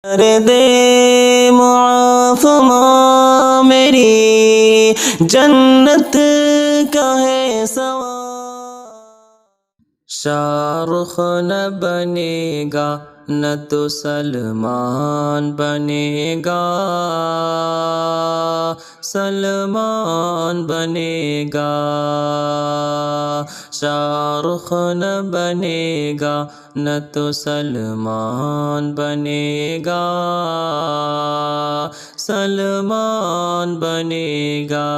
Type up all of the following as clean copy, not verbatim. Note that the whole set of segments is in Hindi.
कर दे मुआफ़ माँ मेरी, जन्नत का है सवाब। शाहरुख न बनेगा न तो सलमान बनेगा, सलमान बनेगा। शाहरुख न बनेगा न तो सलमान बनेगा, सलमान बनेगा।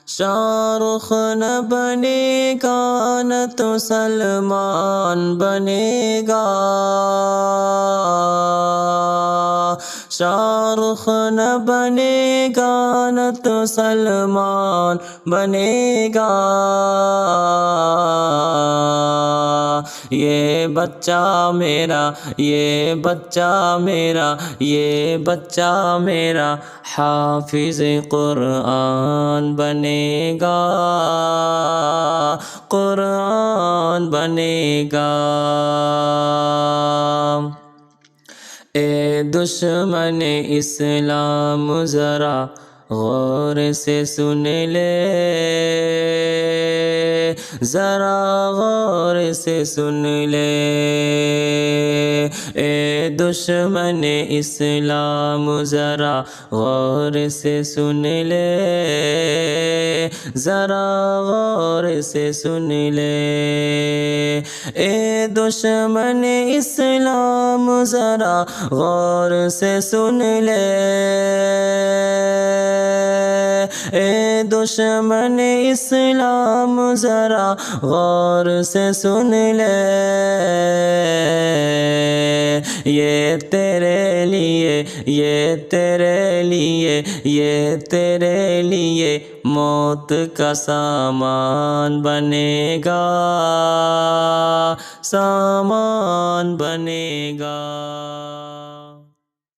शाहरुख न बनेगा न तो सलमान बनेगा, शाहरुख न बनेगा न तो सलमान बनेगा। ये बच्चा मेरा, ये बच्चा मेरा, ये बच्चा मेरा हाफिज कुरान बनेगा, कुरान बनेगा। ए दुश्मन इस्लाम ज़रा गौर से सुन ले, ज़रा गौर से सुन ले। ए दुश्मन इस्लाम ज़रा गौर से सुन ले, ज़रा गौर से सुन ले। ए दुश्मन इस्लाम ज़रा गौर से सुन ले, ए दुश्मन इस्लाम ज़रा गौर से सुन ले। ये तेरे लिए, ये तेरे लिए, ये तेरे लिए मौत का सामान बनेगा, सामान बनेगा।